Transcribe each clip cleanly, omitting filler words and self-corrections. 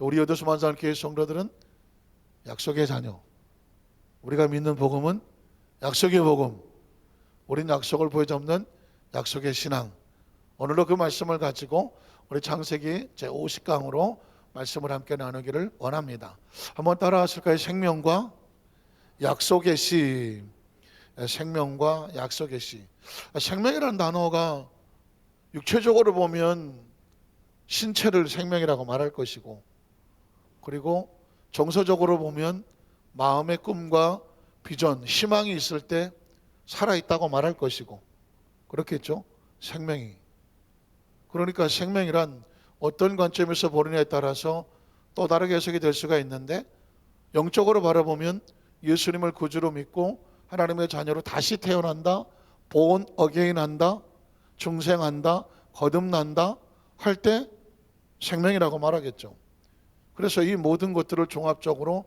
우리 여도수만산교회 성도들은 약속의 자녀, 우리가 믿는 복음은 약속의 복음, 우린 약속을 보여잡는 약속의 신앙. 오늘도 그 말씀을 가지고 우리 창세기 제50강으로 말씀을 함께 나누기를 원합니다. 한번 따라 하실까요? 생명과 약속의 씨. 생명과 약속의 씨. 생명이라는 단어가 육체적으로 보면 신체를 생명이라고 말할 것이고, 그리고 정서적으로 보면 마음의 꿈과 비전, 희망이 있을 때 살아있다고 말할 것이고, 그렇겠죠? 생명이. 그러니까 생명이란 어떤 관점에서 보느냐에 따라서 또 다르게 해석이 될 수가 있는데, 영적으로 바라보면 예수님을 구주로 믿고 하나님의 자녀로 다시 태어난다, born again 한다, 중생한다, 거듭난다 할 때 생명이라고 말하겠죠. 그래서 이 모든 것들을 종합적으로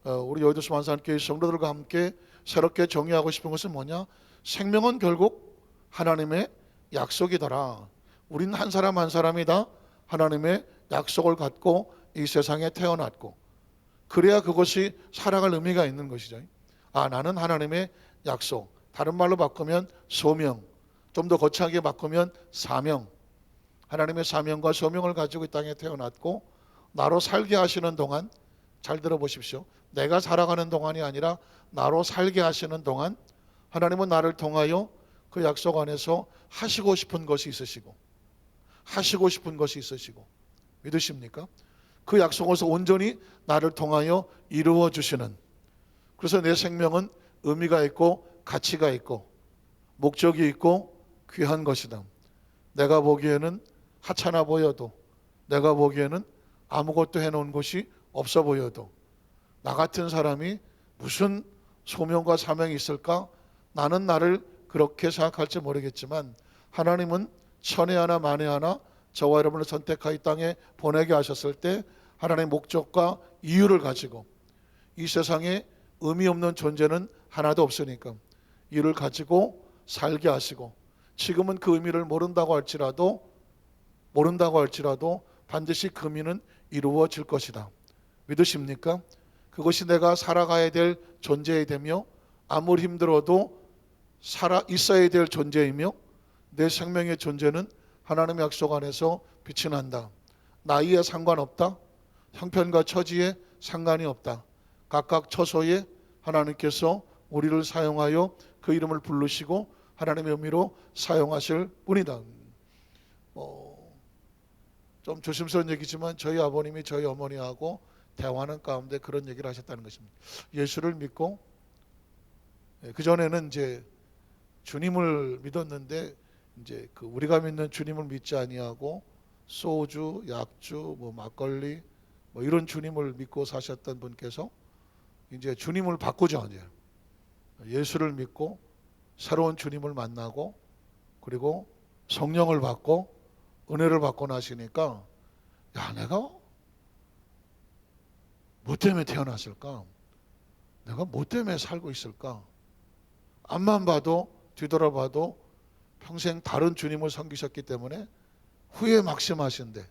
우리 여의도 만산교회 성도들과 함께 새롭게 정의하고 싶은 것은 뭐냐? 생명은 결국 하나님의 약속이더라. 우린 한 사람 한 사람이 다 하나님의 약속을 갖고 이 세상에 태어났고, 그래야 그것이 살아갈 의미가 있는 것이죠. 나는 하나님의 약속, 다른 말로 바꾸면 소명, 좀 더 거창하게 바꾸면 사명, 하나님의 사명과 소명을 가지고 이 땅에 태어났고, 나로 살게 하시는 동안, 잘 들어보십시오, 내가 살아가는 동안이 아니라 나로 살게 하시는 동안 하나님은 나를 통하여 그 약속 안에서 하시고 싶은 것이 있으시고, 하시고 싶은 것이 있으시고, 믿으십니까? 그 약속에서 온전히 나를 통하여 이루어 주시는, 그래서 내 생명은 의미가 있고 가치가 있고 목적이 있고 귀한 것이다. 내가 보기에는 하찮아 보여도, 내가 보기에는 아무것도 해놓은 것이 없어 보여도, 나 같은 사람이 무슨 소명과 사명이 있을까? 나는 나를 그렇게 생각할지 모르겠지만, 하나님은 천에 하나 만에 하나 저와 여러분을 선택하여 이 땅에 보내게 하셨을 때 하나님의 목적과 이유를 가지고, 이 세상에 의미 없는 존재는 하나도 없으니까 이를 가지고 살게 하시고, 지금은 그 의미를 모른다고 할지라도 반드시 그 의미는 이루어질 것이다. 믿으십니까? 그것이 내가 살아가야 될 존재이 되며, 아무리 힘들어도 살아 있어야 될 존재이며, 내 생명의 존재는 하나님의 약속 안에서 빛이 난다. 나이에 상관없다. 형편과 처지에 상관이 없다. 각각 처소에 하나님께서 우리를 사용하여 그 이름을 부르시고 하나님의 의미로 사용하실 뿐이다. 좀 조심스러운 얘기지만 저희 아버님이 저희 어머니하고 대화하는 가운데 그런 얘기를 하셨다는 것입니다. 예수를 믿고, 그전에는 이제 주님을 믿었는데, 이제 그 우리가 믿는 주님을 믿지 아니하고 소주, 약주, 막걸리 이런 주님을 믿고 사셨던 분께서 이제 주님을 바꾸죠. 이제 예수를 믿고 새로운 주님을 만나고, 그리고 성령을 받고 은혜를 받고 나시니까, 내가 뭐 때문에 태어났을까? 내가 뭐 때문에 살고 있을까? 앞만 봐도, 뒤돌아봐도 평생 다른 주님을 섬기셨기 때문에 후회 막심하신데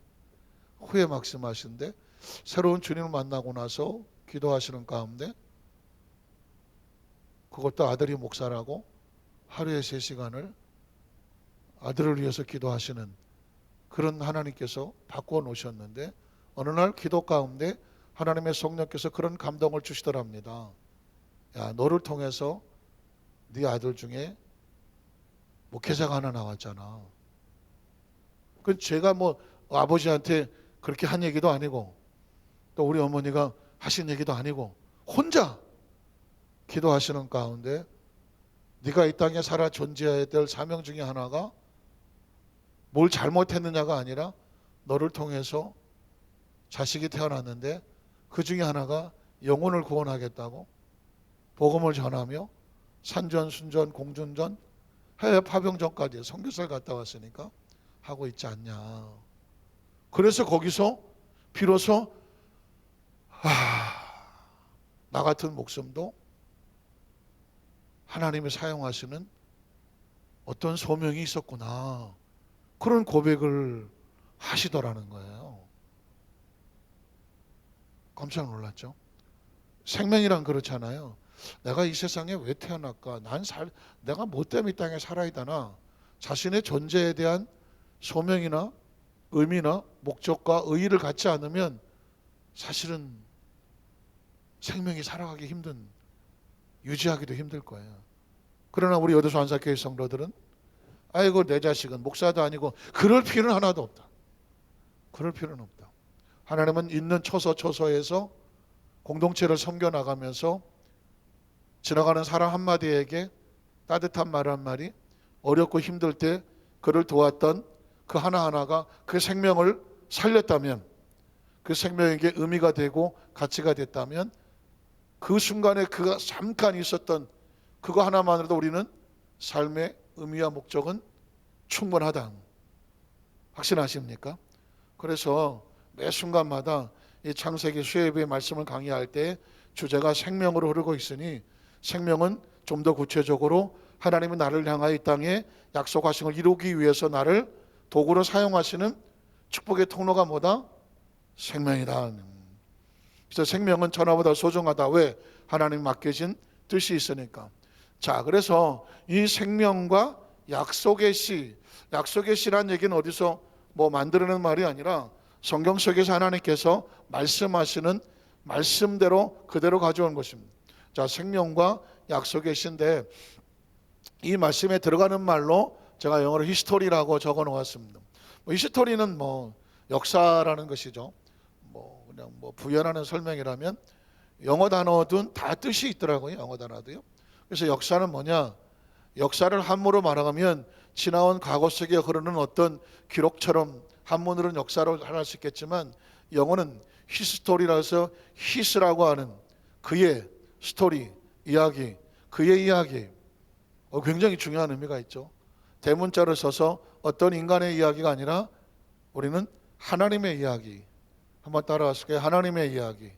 새로운 주님을 만나고 나서 기도하시는 가운데, 그것도 아들이 목사라고 하루에 3시간을 아들을 위해서 기도하시는 그런 하나님께서 바꾸어 놓으셨는데, 어느 날 기도 가운데 하나님의 성령께서 그런 감동을 주시더랍니다. 너를 통해서 네 아들 중에 목회자가 하나 나왔잖아. 그 제가 아버지한테 그렇게 한 얘기도 아니고, 또 우리 어머니가 하신 얘기도 아니고, 혼자 기도하시는 가운데 네가 이 땅에 살아 존재해야 될 사명 중에 하나가 뭘 잘못했느냐가 아니라, 너를 통해서 자식이 태어났는데 그 중에 하나가 영혼을 구원하겠다고 복음을 전하며 산전, 순전, 공준전, 해외 파병전까지 선교사를 갔다 왔으니까 하고 있지 않냐. 그래서 거기서 비로소 나 같은 목숨도 하나님이 사용하시는 어떤 소명이 있었구나, 그런 고백을 하시더라는 거예요. 깜짝 놀랐죠. 생명이란 그렇잖아요. 내가 이 세상에 왜 태어날까? 내가 뭐 때문에 이 땅에 살아야 되나? 자신의 존재에 대한 소명이나 의미나 목적과 의의를 갖지 않으면 사실은 생명이 살아가기 힘든, 유지하기도 힘들 거예요. 그러나 우리 여도수 한사교회 성도들은 아이고 내 자식은 목사도 아니고 그럴 필요는 하나도 없다. 그럴 필요는 없다. 하나님은 있는 처소처소에서 공동체를 섬겨나가면서 지나가는 사람 한마디에게 따뜻한 말 한마디, 어렵고 힘들 때 그를 도왔던 그 하나하나가 그 생명을 살렸다면, 그 생명에게 의미가 되고 가치가 됐다면, 그 순간에 그가 잠깐 있었던 그거 하나만으로도 우리는 삶의 의미와 목적은 충분하다. 확신하십니까? 그래서 매 순간마다 이 창세기 수요예배 말씀을 강의할 때 주제가 생명으로 흐르고 있으니, 생명은 좀 더 구체적으로 하나님이 나를 향하여 이 땅에 약속하신 걸 이루기 위해서 나를 도구로 사용하시는 축복의 통로가 뭐다? 생명이다. 그래서 생명은 천하보다 소중하다. 왜? 하나님 맡겨진 뜻이 있으니까. 자, 그래서 이 생명과 약속의 씨, 약속의 씨란 얘기는 어디서 뭐 만들어낸 말이 아니라 성경 속에서 하나님께서 말씀하시는 말씀대로 그대로 가져온 것입니다. 자, 생명과 약속의 씨인데 이 말씀에 들어가는 말로 제가 영어로 히스토리라고 적어 놓았습니다. 히스토리는 역사라는 것이죠. 그냥 부연하는 설명이라면 영어 단어든 다 뜻이 있더라고요. 영어 단어도요. 그래서 역사는 뭐냐? 역사를 한문으로 말하면 지나온 과거 속에 흐르는 어떤 기록처럼 한문으로는 역사로 할 수 있겠지만 영어는 히스토리라고 해서 히스라고 하는 그의 스토리, 이야기, 그의 이야기. 굉장히 중요한 의미가 있죠. 대문자를 써서 어떤 인간의 이야기가 아니라 우리는 하나님의 이야기. 한번 따라가실게요. 하나님의 이야기.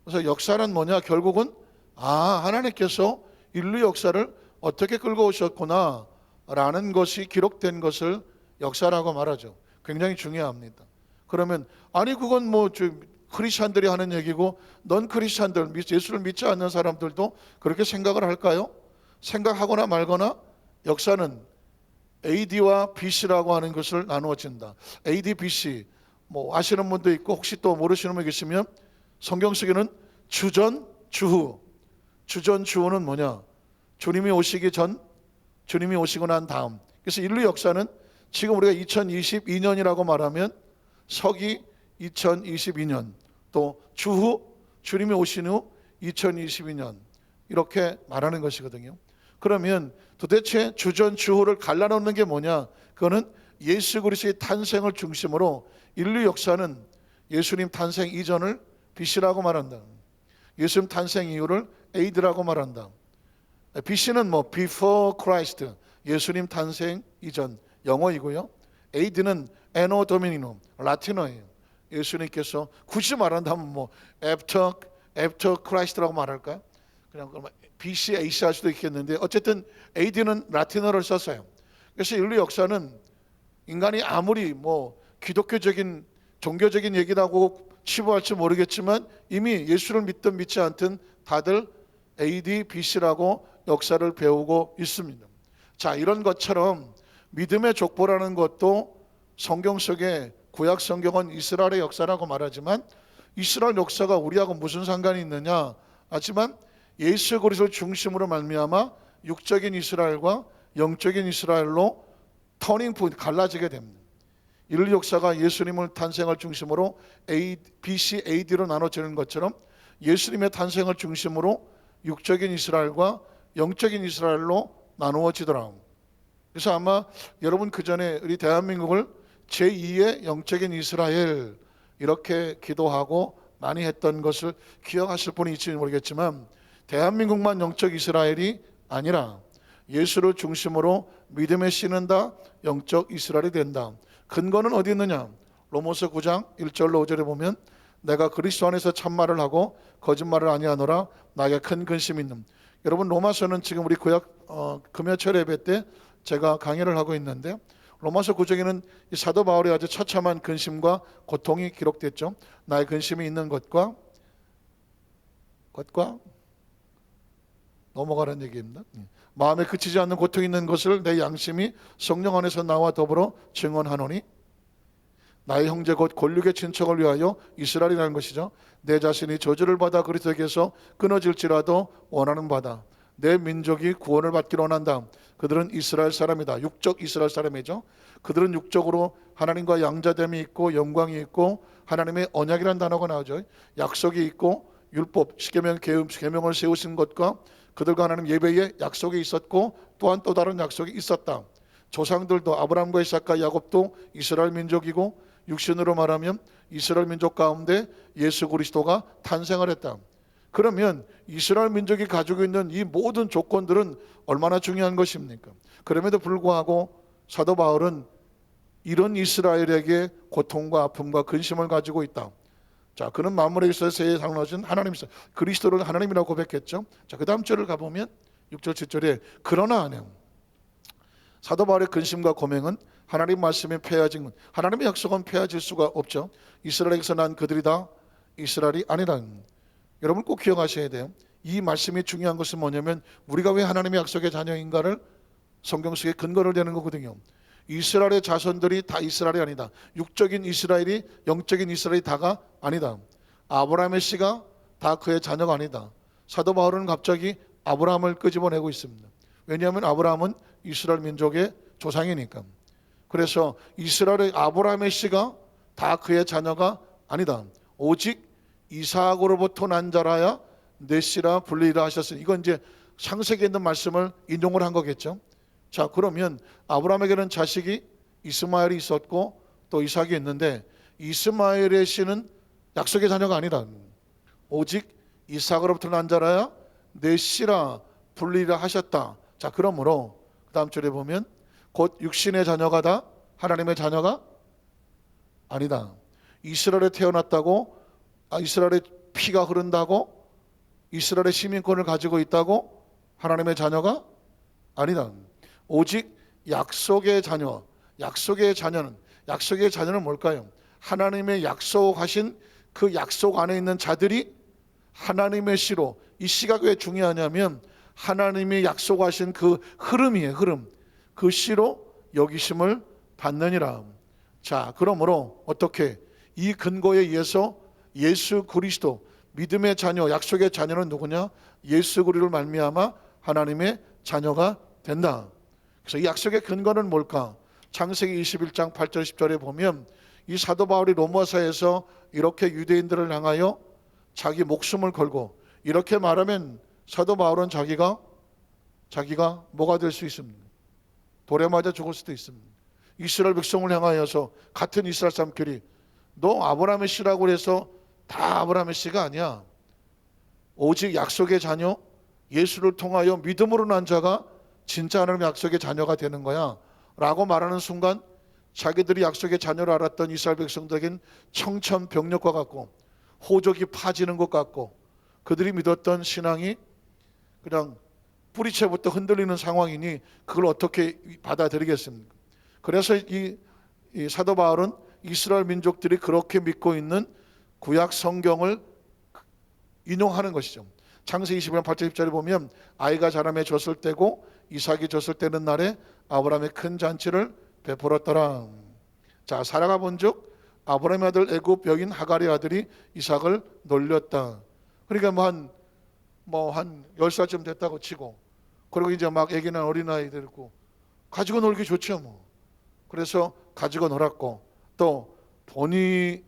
그래서 역사는 뭐냐? 결국은 하나님께서 인류 역사를 어떻게 끌고 오셨구나 라는 것이 기록된 것을 역사라고 말하죠. 굉장히 중요합니다. 그러면 그건 크리스찬들이 하는 얘기고 넌 크리스찬들, 예수를 믿지 않는 사람들도 그렇게 생각을 할까요? 생각하거나 말거나 역사는 AD와 BC라고 하는 것을 나누어진다. AD, BC 아시는 분도 있고 혹시 또 모르시는 분 계시면 성경 속에는 주전, 주후. 주전, 주후는 뭐냐? 주님이 오시기 전, 주님이 오시고 난 다음. 그래서 인류 역사는 지금 우리가 2022년이라고 말하면 서기 2022년, 또 주후, 주님이 오신 후 2022년 이렇게 말하는 것이거든요. 그러면 도대체 주전, 주후를 갈라놓는 게 뭐냐? 그거는 예수 그리스도의 탄생을 중심으로 인류 역사는 예수님 탄생 이전을 BC라고 말한다. 예수님 탄생 이후를 AD라고 말한다. BC는 Before Christ, 예수님 탄생 이전 영어이고요. AD는 Anno Dominum, 라틴어예요. 예수님께서 굳이 말한다면 After Christ라고 말할까요? 그냥 BC, AC 할 수도 있겠는데 어쨌든 AD는 라틴어를 썼어요. 그래서 인류 역사는 인간이 아무리 기독교적인 종교적인 얘기라고 치부할지 모르겠지만 이미 예수를 믿든 믿지 않든 다들 AD, BC라고 역사를 배우고 있습니다. 자, 이런 것처럼 믿음의 족보라는 것도 성경 속에 구약 성경은 이스라엘의 역사라고 말하지만 이스라엘 역사가 우리하고 무슨 상관이 있느냐? 하지만 예수 그리스도를 중심으로 말미암아 육적인 이스라엘과 영적인 이스라엘로 터닝 포인트 갈라지게 됩니다. 인류 역사가 예수님을 탄생을 중심으로 BC, AD로 나눠지는 것처럼 예수님의 탄생을 중심으로 육적인 이스라엘과 영적인 이스라엘로 나누어지더라고요. 그래서 아마 여러분 그 전에 우리 대한민국을 제2의 영적인 이스라엘 이렇게 기도하고 많이 했던 것을 기억하실 분이 있을지 모르겠지만 대한민국만 영적 이스라엘이 아니라 예수를 중심으로 믿음에 씨는다 영적 이스라엘이 된다. 근거는 어디 있느냐? 로마서 9장 1절로 5절에 보면 내가 그리스도 안에서 참말을 하고 거짓말을 아니하노라 나에게 큰 근심이 있는. 여러분 로마서는 지금 우리 금요철 예배 때 제가 강의를 하고 있는데 로마서 9장에는 이 사도 바울의 아주 처참한 근심과 고통이 기록됐죠. 나의 근심이 있는 것과 것과 넘어가는 얘기입니다. 마음에 그치지 않는 고통이 있는 것을 내 양심이 성령 안에서 나와 더불어 증언하노니, 나의 형제 곧 골육의 친척을 위하여 이스라엘이라는 것이죠. 내 자신이 저주를 받아 그리스도에게서 끊어질지라도 원하는 바다. 내 민족이 구원을 받기를 원한다. 그들은 이스라엘 사람이다. 육적 이스라엘 사람이죠. 그들은 육적으로 하나님과 양자됨이 있고 영광이 있고 하나님의 언약이라는 단어가 나오죠. 약속이 있고 율법, 십계명, 계명을 세우신 것과 그들과 하나님 예배에 약속이 있었고 또한 또 다른 약속이 있었다. 조상들도 아브라함과 이삭과 야곱도 이스라엘 민족이고 육신으로 말하면 이스라엘 민족 가운데 예수 그리스도가 탄생을 했다. 그러면 이스라엘 민족이 가지고 있는 이 모든 조건들은 얼마나 중요한 것입니까? 그럼에도 불구하고 사도 바울은 이런 이스라엘에게 고통과 아픔과 근심을 가지고 있다. 자, 그는 만물에 있어 세상을 하신 하나님이시다. 그리스도를 하나님이라고 고백했죠. 자, 그 다음 절을 가보면 6절 7절에 그러나 하네요. 사도 바울의 근심과 고맹은 하나님 말씀이 폐하진 것, 하나님의 약속은 폐하질 수가 없죠. 이스라엘에게서 난 그들이 다 이스라엘이 아니라. 여러분 꼭 기억하셔야 돼요. 이 말씀이 중요한 것은 뭐냐면 우리가 왜 하나님의 약속의 자녀인가를 성경 속에 근거를 대는 거거든요. 이스라엘의 자손들이 다 이스라엘이 아니다. 육적인 이스라엘이 영적인 이스라엘이 다가 아니다. 아브라함의 씨가 다 그의 자녀가 아니다. 사도 바울은 갑자기 아브라함을 끄집어내고 있습니다. 왜냐하면 아브라함은 이스라엘 민족의 조상이니까. 그래서 이스라엘의 아브라함의 씨가 다 그의 자녀가 아니다. 오직 이삭으로부터 난 자라야 내 씨라 불리리라 하셨으니, 이건 이제 창세기에 있는 말씀을 인용을 한 거겠죠. 자, 그러면 아브라함에게는 자식이 이스마엘이 있었고 또 이삭이 있는데 이스마엘의 씨는 약속의 자녀가 아니다. 오직 이삭으로부터 난 자라야 내 씨라 불리리라 하셨다. 자, 그러므로 그 다음 절에 보면 곧 육신의 자녀가 다 하나님의 자녀가 아니다. 이스라엘에 태어났다고, 이스라엘의 피가 흐른다고, 이스라엘의 시민권을 가지고 있다고 하나님의 자녀가 아니다. 오직 약속의 자녀. 약속의 자녀는 뭘까요? 하나님의 약속하신 그 약속 안에 있는 자들이 하나님의 씨로, 이 씨가 왜 중요하냐면 하나님이 약속하신 그 흐름이에요. 흐름. 그 씨로 여기심을 받느니라. 자, 그러므로 어떻게 이 근거에 의해서 예수 그리스도, 믿음의 자녀, 약속의 자녀는 누구냐? 예수 그리스도를 말미암아 하나님의 자녀가 된다. 그래서 이 약속의 근거는 뭘까? 창세기 21장 8절 10절에 보면 이 사도 바울이 로마서에서 이렇게 유대인들을 향하여 자기 목숨을 걸고, 이렇게 말하면 사도 바울은 자기가 뭐가 될 수 있습니까? 돌에 맞아 죽을 수도 있습니다. 이스라엘 백성을 향하여서 같은 이스라엘 사람끼리 너 아브라함의 씨라고 해서 다 아브라함의 씨가 아니야. 오직 약속의 자녀, 예수를 통하여 믿음으로 난 자가 진짜 하나님의 약속의 자녀가 되는 거야 라고 말하는 순간 자기들이 약속의 자녀를 알았던 이스라엘 백성들에겐 청천벽력과 같고 호적이 파지는 것 같고 그들이 믿었던 신앙이 그냥 뿌리채부터 흔들리는 상황이니 그걸 어떻게 받아들이겠습니까? 그래서 이 사도 바울은 이스라엘 민족들이 그렇게 믿고 있는 구약 성경을 인용하는 것이죠. 창세기 21장 8절 10절에 보면 아이가 자라매 졌을 때고 이삭이 졌을 때는 날에 아브라함의 큰 잔치를 베풀었더라. 자, 사라가 본즉 아브라함의 아들 애굽 여인 하갈의 아들이 이삭을 놀렸다. 그러니까 한 10살쯤 됐다고 치고, 그리고 이제 막 애기나 어린아이들 있고 가지고 놀기 좋죠 뭐. 그래서 가지고 놀았고, 또 보니가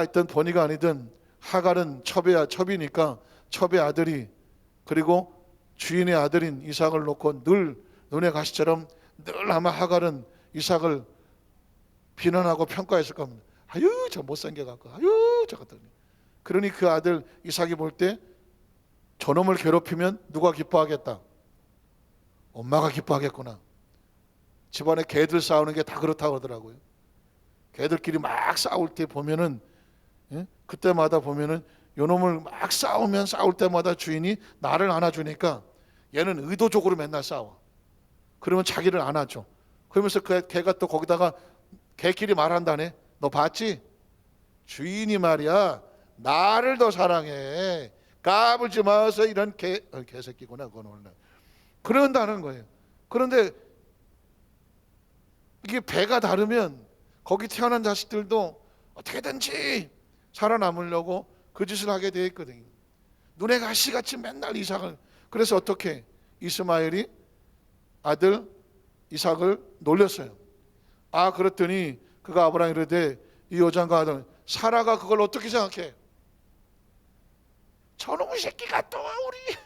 있든 보니가 아니든 하갈은 첩이니까 첩의 아들이, 그리고 주인의 아들인 이삭을 놓고 늘 눈의 가시처럼 늘 아마 하갈은 이삭을 비난하고 평가했을 겁니다. 아유 저 못생겨갖고, 아유 저 같더니. 그러니 그 아들 이삭이 볼 때 저놈을 괴롭히면 누가 기뻐하겠다? 엄마가 기뻐하겠구나. 집안에 개들 싸우는 게 다 그렇다고 하더라고요. 개들끼리 막 싸울 때 보면은, 그때마다 보면은 요놈을 막 싸울 때마다 주인이 나를 안아주니까 얘는 의도적으로 맨날 싸워. 그러면 자기를 안아줘. 그러면서 그 개가 또 거기다가 개끼리 말한다네. 너 봤지? 주인이 말이야 나를 더 사랑해. 까불지 마서 이런 개새끼구나 그건 원래. 그런다는 거예요. 그런데 이게 배가 다르면 거기 태어난 자식들도 어떻게든지 살아남으려고 그 짓을 하게 되어 있거든요. 눈에 가시같이 맨날 이삭을. 그래서 어떻게 이스마엘이 아들 이삭을 놀렸어요. 그랬더니 그가 아브라함이 이르되 이 여자가 아들 사라가 그걸 어떻게 생각해? 저놈의 새끼가 또 우리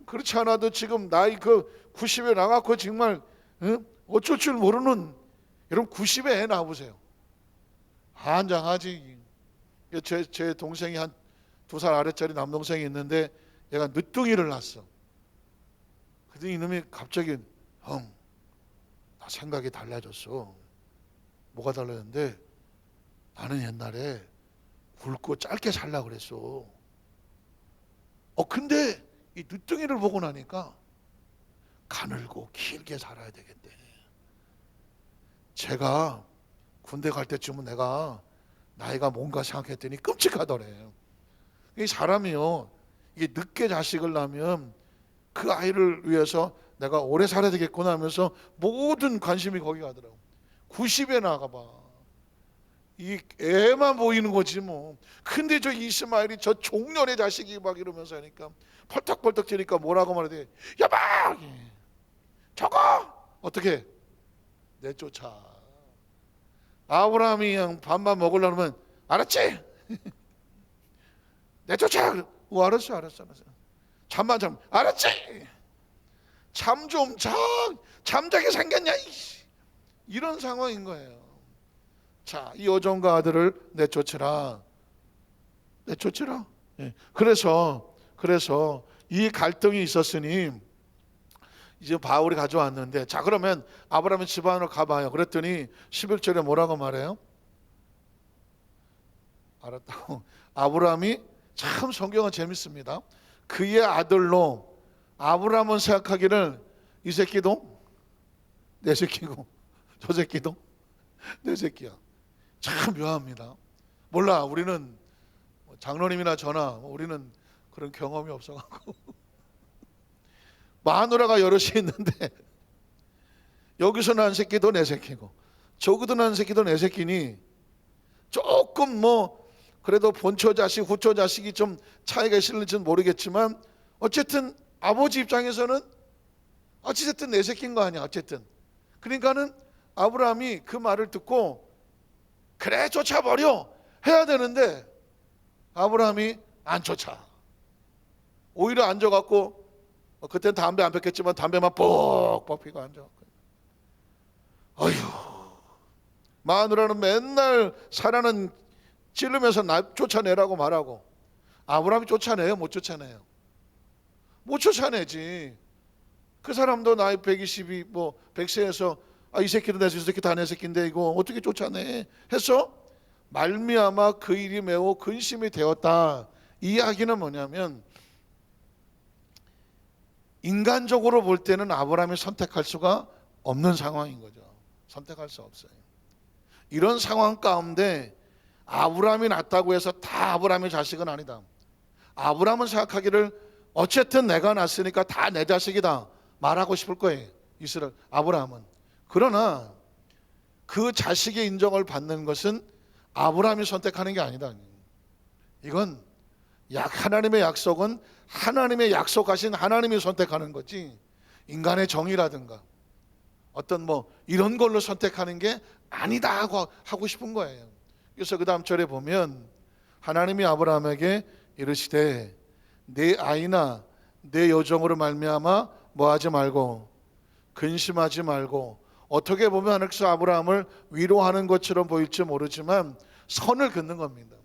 그렇지 않아도 지금 나이 그 90에 나가고 정말 어쩔 줄 모르는 여러분 90에 애 낳아보세요. 한장하지. 제 동생이 한 2살 아래짜리 남동생이 있는데 얘가 늦둥이를 낳았어. 그랬더니 이놈이 갑자기 형, 나 생각이 달라졌어. 뭐가 달라졌는데 나는 옛날에 굵고 짧게 살려고 그랬어. 근데 이 늦둥이를 보고 나니까 가늘고 길게 살아야 되겠대. 제가 군대 갈 때쯤은 내가 나이가 뭔가 생각했더니 끔찍하더래. 이 사람이요, 이게 늦게 자식을 낳으면 그 아이를 위해서 내가 오래 살아야 되겠구나 하면서 모든 관심이 거기 가더라고. 90에 나가봐. 이 애만 보이는 거지 뭐. 근데 저 이스마엘이 저 종년의 자식이 막 이러면서 하니까 펄떡펄떡 뛰니까 뭐라고 말해야 돼? 야봐! 저거! 어떻게? 내쫓아. 아브라함이 그냥 밥만 먹으려면 알았지? 내쫓아. 알았어. 잠만 알았지? 잠 좀 잠자게 생겼냐? 이런 상황인 거예요. 자, 이 여종과 아들을 내쫓으라. 예. 그래서 이 갈등이 있었으니 이제 바울이 가져왔는데, 자 그러면 아브라함의 집안으로 가봐요. 그랬더니 11절에 뭐라고 말해요? 알았다고. 아브라함이 참 성경은 재밌습니다. 그의 아들로 아브라함은 생각하기를 이 새끼도 내 새끼고 저 새끼도 내 새끼야. 참 묘합니다. 몰라, 우리는 장로님이나 저나 우리는 그런 경험이 없어갖고 마누라가 여럿이 있는데 여기서 난 새끼도 내 새끼고 저기도 난 새끼도 내 새끼니 조금 그래도 본처 자식 후처 자식이 좀 차이가 있을지는 모르겠지만 어쨌든 아버지 입장에서는 어찌됐든 내 새끼인 거 아니야. 어쨌든 그러니까는 아브라함이 그 말을 듣고 그래 쫓아버려 해야 되는데 아브라함이 안 쫓아. 오히려 앉아갖고 그때는 담배 안 폈겠지만 담배만 뻑뻑 피고 앉아갖고 어휴, 마누라는 맨날 사라는 찌르면서 나 쫓아내라고 말하고 아브라함이 쫓아내요? 못 쫓아내요? 못 쫓아내지. 그 사람도 나이 120이 100세에서 이 새끼도 내 새끼 다 내 새끼인데 이거 어떻게 쫓아내 했어? 말미암아 그 일이 매우 근심이 되었다. 이 이야기는 뭐냐면 인간적으로 볼 때는 아브라함이 선택할 수가 없는 상황인 거죠. 선택할 수 없어요. 이런 상황 가운데 아브라함이 낳았다고 해서 다 아브라함의 자식은 아니다. 아브라함은 생각하기를 어쨌든 내가 낳았으니까 다 내 자식이다 말하고 싶을 거예요. 이스라엘 아브라함은. 그러나 그 자식의 인정을 받는 것은 아브라함이 선택하는 게 아니다. 이건 하나님의 약속은 하나님의 약속하신 하나님이 선택하는 거지 인간의 정의라든가 어떤 이런 걸로 선택하는 게 아니다 하고 싶은 거예요. 그래서 그 다음 절에 보면 하나님이 아브라함에게 이르시되 내 아이나 내 여종으로 말미암아 뭐하지 말고 근심하지 말고, 어떻게 보면 하나님께서 아브라함을 위로하는 것처럼 보일지 모르지만 선을 긋는 겁니다.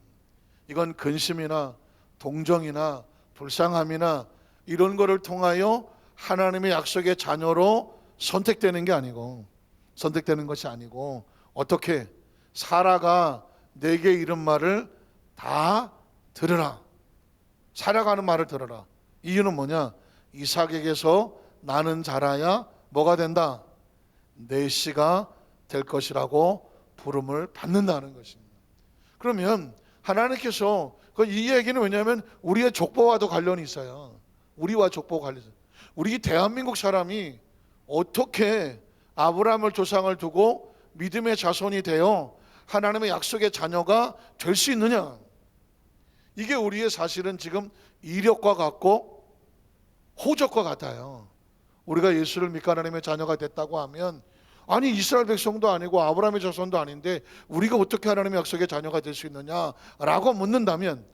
이건 근심이나 동정이나 불쌍함이나 이런 거를 통하여 하나님의 약속의 자녀로 선택되는 것이 아니고 어떻게 사라가 내게 이런 말을 다 들으라. 사라가 하는 말을 들어라. 이유는 뭐냐? 이삭에게서 나는 자라야 뭐가 된다? 내 씨가 될 것이라고 부름을 받는다는 것입니다. 그러면 하나님께서 이 얘기는 왜냐하면 우리의 족보와도 관련이 있어요. 우리와 족보 관련. 우리 대한민국 사람이 어떻게 아브라함을 조상을 두고 믿음의 자손이 되어 하나님의 약속의 자녀가 될 수 있느냐? 이게 우리의 사실은 지금 이력과 같고 호적과 같아요. 우리가 예수를 믿고 하나님의 자녀가 됐다고 하면, 아니 이스라엘 백성도 아니고 아브라함의 자손도 아닌데 우리가 어떻게 하나님의 약속의 자녀가 될 수 있느냐라고 묻는다면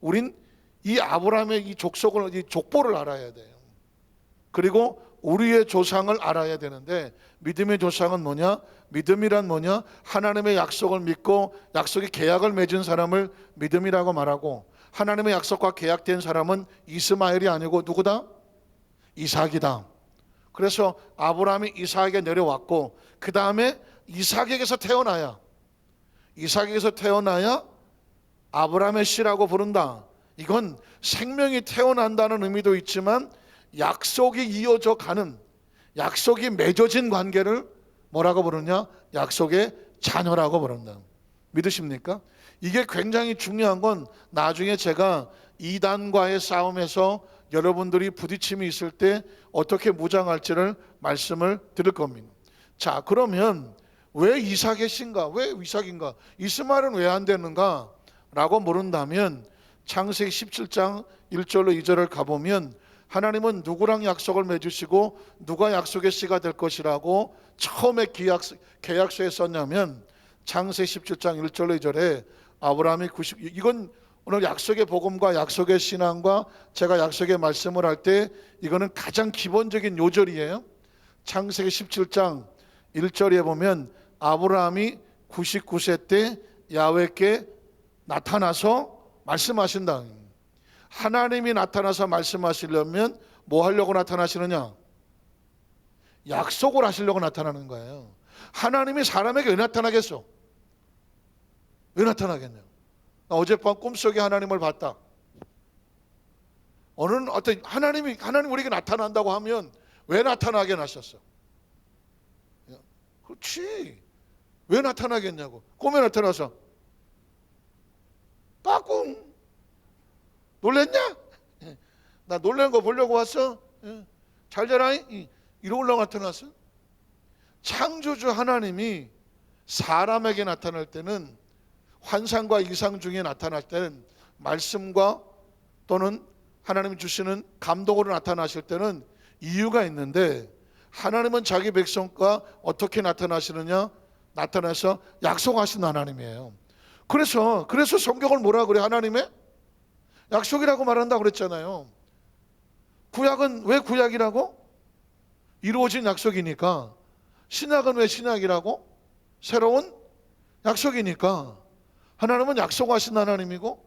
우린 이 아브라함의 이 족속을, 이 족보를 알아야 돼요. 그리고 우리의 조상을 알아야 되는데, 믿음의 조상은 뭐냐? 믿음이란 뭐냐? 하나님의 약속을 믿고 약속의 계약을 맺은 사람을 믿음이라고 말하고, 하나님의 약속과 계약된 사람은 이스마엘이 아니고 누구다? 이삭이다. 그래서 아브라함이 이삭에게 내려왔고, 그 다음에 이삭에게서 태어나야 아브라함의 씨라고 부른다. 이건 생명이 태어난다는 의미도 있지만 약속이 이어져 가는, 약속이 맺어진 관계를 뭐라고 부르냐? 약속의 자녀라고 부른다. 믿으십니까? 이게 굉장히 중요한 건 나중에 제가 이단과의 싸움에서 여러분들이 부딪힘이 있을 때 어떻게 무장할지를 말씀을 드릴 겁니다. 자, 그러면 왜 이삭의 씨인가? 왜 이삭인가? 이스마엘은 왜 안 되는가? 라고 물은다면 창세기 17장 1절로 2절을 가보면 하나님은 누구랑 약속을 맺으시고 누가 약속의 씨가 될 것이라고 처음에 계약서에 썼냐면 창세기 17장 1절로 2절에 아브라함이 이건 오늘 약속의 복음과 약속의 신앙과 제가 약속의 말씀을 할 때 이거는 가장 기본적인 요절이에요. 창세기 17장 1절에 보면 아브라함이 99세 때 야훼께 나타나서 말씀하신다. 하나님이 나타나서 말씀하시려면 뭐 하려고 나타나시느냐? 약속을 하시려고 나타나는 거예요. 하나님이 사람에게 왜 나타나겠어? 왜 나타나겠냐? 나 어젯밤 꿈속에 하나님을 봤다. 어떤 하나님 우리에게 나타난다고 하면 왜 나타나게 하셨어? 그렇지. 왜 나타나겠냐고. 꿈에 나타나서 까꿍 놀랬냐? 나 놀란 거 보려고 왔어? 잘 자라? 이러려고 나타났어? 창조주 하나님이 사람에게 나타날 때는, 환상과 이상 중에 나타날 때는, 말씀과 또는 하나님이 주시는 감동으로 나타나실 때는 이유가 있는데, 하나님은 자기 백성과 어떻게 나타나시느냐? 나타나서 약속하신 하나님이에요. 그래서 성경을 뭐라 그래? 하나님의 약속이라고 말한다고 그랬잖아요. 구약은 왜 구약이라고? 이루어진 약속이니까. 신약은 왜 신약이라고? 새로운 약속이니까. 하나님은 약속하신 하나님이고,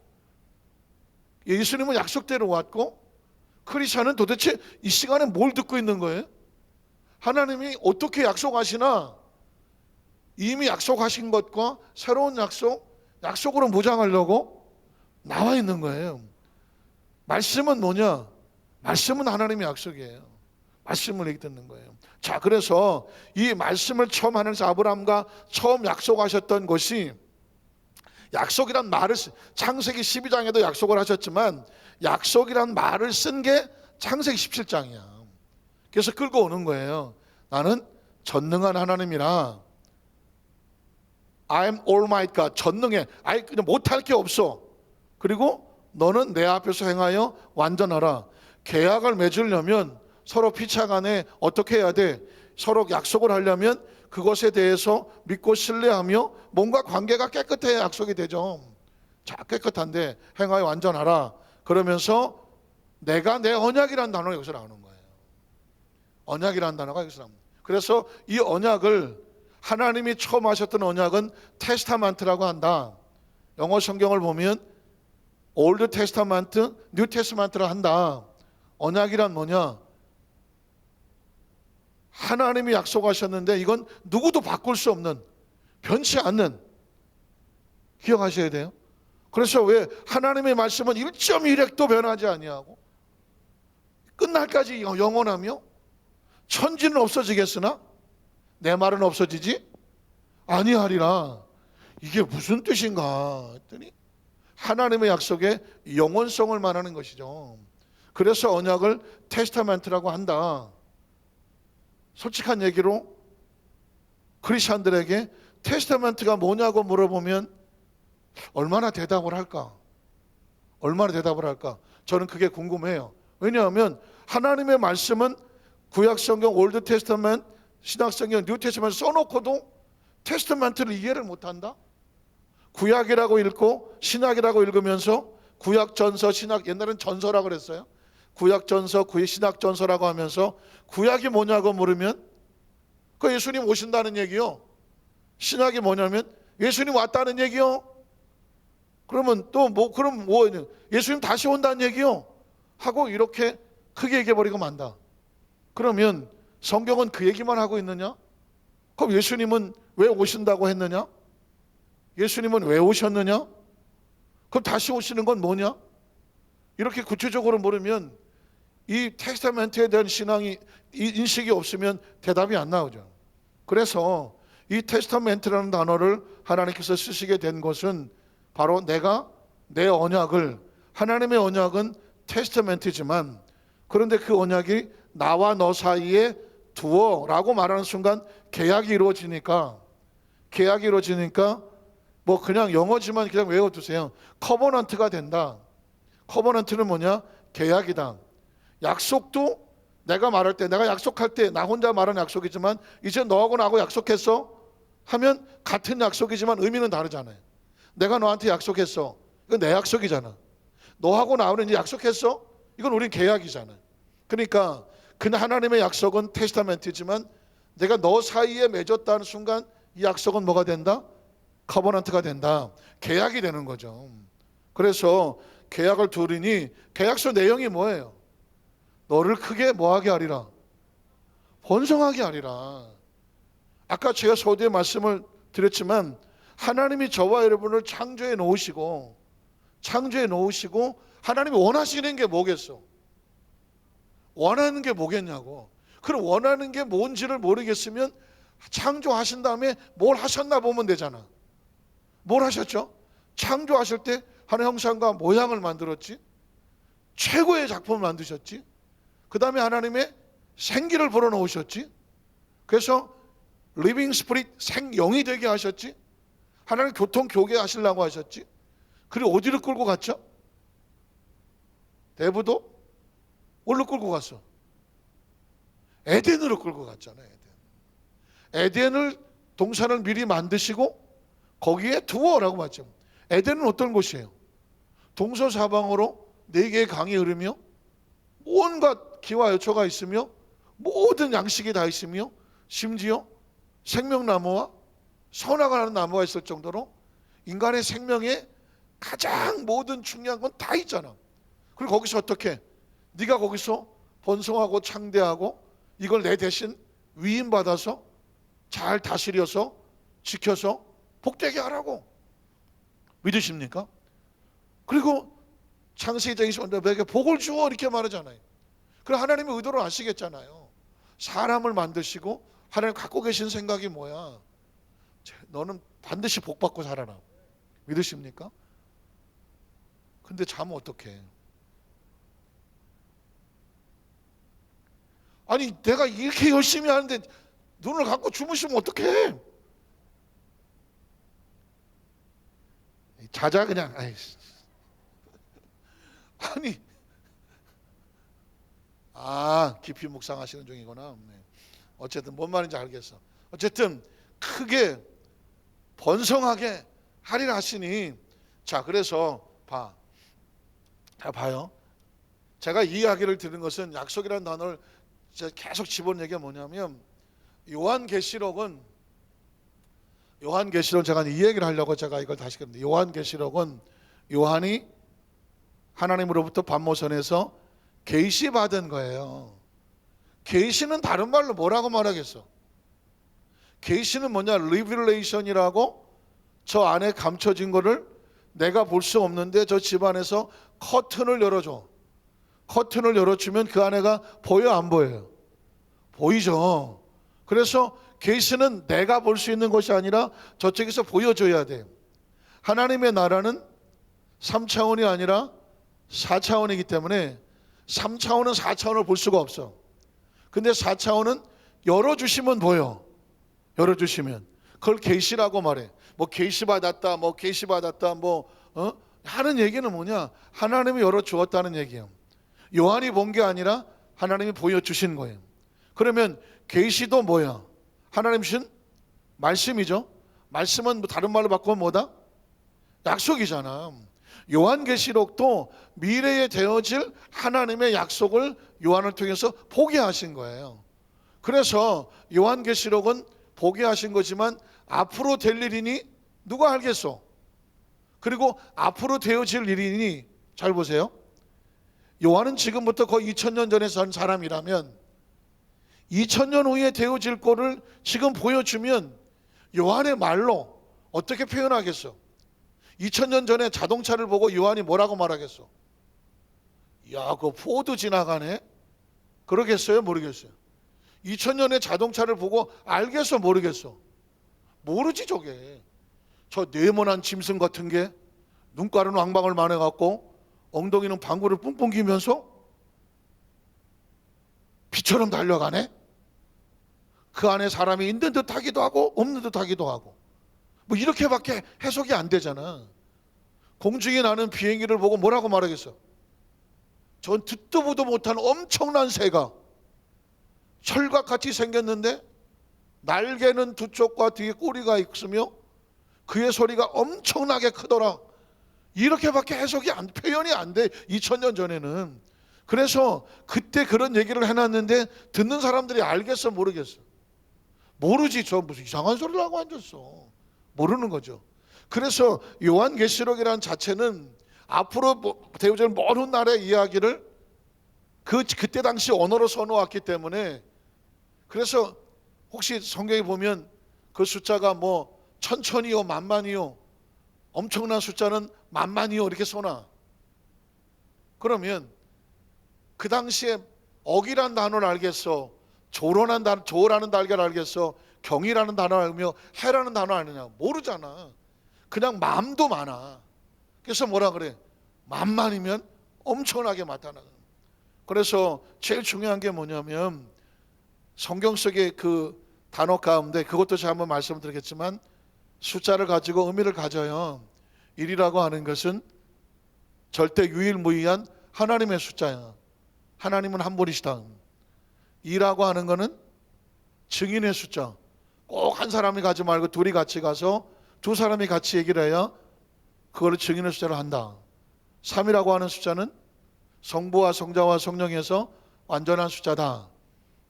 예수님은 약속대로 왔고, 크리스천은 도대체 이 시간에 뭘 듣고 있는 거예요? 하나님이 어떻게 약속하시나? 이미 약속하신 것과 새로운 약속으로 무장하려고 나와 있는 거예요. 말씀은 뭐냐? 말씀은 하나님의 약속이에요. 말씀을 얘기 듣는 거예요. 자, 그래서 이 말씀을 처음 하면서 아브라함과 처음 약속하셨던 것이, 약속이란 말을 창세기 12장에도 약속을 하셨지만 약속이란 말을 쓴 게 창세기 17장이야. 그래서 끌고 오는 거예요. 나는 전능한 하나님이라, I am Almighty God, 전능해. 그냥 못할 게 없어. 그리고 너는 내 앞에서 행하여 완전하라. 계약을 맺으려면 서로 피차간에 어떻게 해야 돼? 서로 약속을 하려면 그것에 대해서 믿고 신뢰하며 뭔가 관계가 깨끗해야 약속이 되죠. 자, 깨끗한데 행하여 완전하라. 그러면서 내가 내 언약이라는 단어가 여기서 나오는 거예요. 언약이라는 단어가 여기서 나옵니다. 그래서 이 언약을, 하나님이 처음 하셨던 언약은 테스타먼트라고 한다. 영어 성경을 보면 올드 테스타먼트, 뉴 테스타먼트라 한다. 언약이란 뭐냐? 하나님이 약속하셨는데 이건 누구도 바꿀 수 없는, 변치 않는, 기억하셔야 돼요. 그래서 왜 하나님의 말씀은 1.1핵도 변하지 아니하고 끝날까지 영원하며, 천지는 없어지겠으나 내 말은 없어지지 아니하리라. 이게 무슨 뜻인가 했더니 하나님의 약속의 영원성을 말하는 것이죠. 그래서 언약을 테스타멘트라고 한다. 솔직한 얘기로 크리스천들에게 테스타멘트가 뭐냐고 물어보면 얼마나 대답을 할까? 얼마나 대답을 할까? 저는 그게 궁금해요. 왜냐하면 하나님의 말씀은 구약성경, 올드 테스타멘트, 신약성경, 뉴 테스타멘트 써놓고도 테스타멘트를 이해를 못한다? 구약이라고 읽고 신약이라고 읽으면서 구약 전서, 신약, 옛날엔 전서라고 그랬어요. 구약 전서, 신약 전서라고 하면서 구약이 뭐냐고 물으면 그 예수님 오신다는 얘기요. 신약이 뭐냐면 예수님 왔다는 얘기요. 그러면 또 그럼 예수님 다시 온다는 얘기요. 하고 이렇게 크게 얘기해버리고 만다. 그러면 성경은 그 얘기만 하고 있느냐? 그럼 예수님은 왜 오신다고 했느냐? 예수님은 왜 오셨느냐? 그럼 다시 오시는 건 뭐냐? 이렇게 구체적으로 물으면 이 테스타멘트에 대한 인식이 없으면 대답이 안 나오죠. 그래서 이 테스타멘트라는 단어를 하나님께서 쓰시게 된 것은 바로 내 언약을, 하나님의 언약은 테스타멘트지만 그런데 그 언약이 나와 너 사이에 두어라고 말하는 순간 계약이 이루어지니까 뭐 그냥 영어지만 그냥 외워두세요. 커버넌트가 된다. 커버넌트는 뭐냐? 계약이다. 약속도 내가 말할 때, 내가 약속할 때 나 혼자 말하는 약속이지만 이제 너하고 나하고 약속했어 하면 같은 약속이지만 의미는 다르잖아요. 내가 너한테 약속했어. 이건 내 약속이잖아. 너하고 나하고는 이제 약속했어. 이건 우린 계약이잖아. 그러니까 그 하나님의 약속은 테스타멘트지만 내가 너 사이에 맺었다는 순간 이 약속은 뭐가 된다? 커버넌트가 된다. 계약이 되는 거죠. 그래서 계약을 두르니 계약서 내용이 뭐예요? 너를 크게 뭐하게 하리라? 번성하게 하리라. 아까 제가 서두에 말씀을 드렸지만 하나님이 저와 여러분을 창조해 놓으시고 하나님이 원하시는 게 뭐겠어? 원하는 게 뭐겠냐고. 그럼 원하는 게 뭔지를 모르겠으면 창조하신 다음에 뭘 하셨나 보면 되잖아. 뭘 하셨죠? 창조하실 때 하나의 형상과 모양을 만들었지. 최고의 작품을 만드셨지. 그 다음에 하나님의 생기를 불어넣으셨지. 그래서 리빙 스피릿, 생영이 되게 하셨지. 하나님 교통교계 하시려고 하셨지. 그리고 어디를 끌고 갔죠? 대부도 어디로 끌고 갔어? 에덴으로 끌고 갔잖아요. 에덴을 동산을 미리 만드시고 거기에 두어라고 말했죠. 에덴은 어떤 곳이에요? 동서사방으로 4개의 강이 흐르며 온갖 기와 여초가 있으며 모든 양식이 다 있으며 심지어 생명나무와 선악을 하는 나무가 있을 정도로 인간의 생명에 가장 모든 중요한 건 다 있잖아. 그리고 거기서 어떻게? 네가 거기서 번성하고 창대하고 이걸 내 대신 위임받아서 잘 다스려서 지켜서 복되게 하라고. 믿으십니까? 그리고 창세기 20장 너에게 복을 주어 이렇게 말하잖아요. 그럼 하나님의 의도를 아시겠잖아요. 사람을 만드시고 하나님 갖고 계신 생각이 뭐야? 너는 반드시 복 받고 살아라. 믿으십니까? 근데 자면 어떡해? 아니 내가 이렇게 열심히 하는데 눈을 감고 주무시면 어떡해? 자자 그냥. 아이씨. 아니 깊이 묵상하시는 중이구나. 어쨌든 뭔 말인지 알겠어. 어쨌든 크게 번성하게 하리라 하시니 자 그래서 봐요. 제가 이 이야기를 들은 것은 약속이라는 단어를 제가 계속 집어넣은 얘기가 뭐냐면 요한계시록은 제가 이 얘기를 하려고 제가 이걸 다시 그랬는데 요한계시록은 요한이 하나님으로부터 반모선에서 계시받은 거예요. 계시는 다른 말로 뭐라고 말하겠어? 계시는 뭐냐? 리빌레이션이라고 저 안에 감춰진 거를 내가 볼 수 없는데 저 집안에서 커튼을 열어줘. 커튼을 열어주면 그 안에가 보여 안 보여요? 보이죠. 그래서 계시는 내가 볼 수 있는 것이 아니라 저쪽에서 보여줘야 돼요. 하나님의 나라는 3차원이 아니라 4차원이기 때문에 3차원은 4차원을 볼 수가 없어. 근데 4차원은 열어주시면 보여. 열어주시면. 그걸 계시라고 말해. 뭐 계시 받았다, 뭐 계시 받았다, 뭐 하는 얘기는 뭐냐? 하나님이 열어주었다는 얘기예요. 요한이 본 게 아니라 하나님이 보여주신 거예요. 그러면 계시도 뭐야? 하나님 주신 말씀이죠. 말씀은 뭐 다른 말로 바꾸면 뭐다? 약속이잖아. 요한계시록도 미래에 되어질 하나님의 약속을 요한을 통해서 보게 하신 거예요. 그래서 요한계시록은 보게 하신 거지만 앞으로 될 일이니 누가 알겠어? 그리고 앞으로 되어질 일이니 잘 보세요. 요한은 지금부터 거의 2000년 전에 산 사람이라면 2000년 후에 되어질 거를 지금 보여주면 요한의 말로 어떻게 표현하겠어? 2000년 전에 자동차를 보고 요한이 뭐라고 말하겠어? 야, 그 포드 지나가네? 그러겠어요? 모르겠어요? 2000년에 자동차를 보고 알겠어? 모르겠어? 모르지 저게. 저 네모난 짐승 같은 게 눈가루는 왕방울 많아갖고 엉덩이는 방구를 뿜뿜 기면서 비처럼 달려가네? 그 안에 사람이 있는 듯 하기도 하고 없는 듯 하기도 하고 뭐 이렇게밖에 해석이 안 되잖아. 공중에 나는 비행기를 보고 뭐라고 말하겠어? 전 듣도 보도 못한 엄청난 새가 철과 같이 생겼는데 날개는 두 쪽과 뒤에 꼬리가 있으며 그의 소리가 엄청나게 크더라. 이렇게밖에 해석이 표현이 안 돼. 2000년 전에는. 그래서 그때 그런 얘기를 해놨는데 듣는 사람들이 알겠어 모르겠어? 모르지. 저 무슨 이상한 소리를 하고 앉았어. 모르는 거죠. 그래서 요한계시록이라는 자체는 앞으로 되어질 먼 훗날의 이야기를 그때 당시 언어로 써놓았기 때문에, 그래서 혹시 성경에 보면 그 숫자가 뭐 천천히요 만만이요 엄청난 숫자는 만만이요 이렇게 써놔. 그러면 그 당시에 억이라는 단어를 알겠어? 조라는 단어를 알겠어? 경이라는 단어를 알며 해라는 단어 아느냐? 모르잖아. 그냥 마음도 많아. 그래서 뭐라 그래? 만만이면 엄청나게 나타나는. 그래서 제일 중요한 게 뭐냐면 성경 속의 그 단어 가운데, 그것도 제가 한번 말씀드리겠지만 숫자를 가지고 의미를 가져요. 1이라고 하는 것은 절대 유일무이한 하나님의 숫자야. 하나님은 한 분이시다. 2라고 하는 것은 증인의 숫자. 꼭 한 사람이 가지 말고 둘이 같이 가서 두 사람이 같이 얘기를 해야 그거를 증인의 숫자를 한다. 3이라고 하는 숫자는 성부와 성자와 성령에서 완전한 숫자다.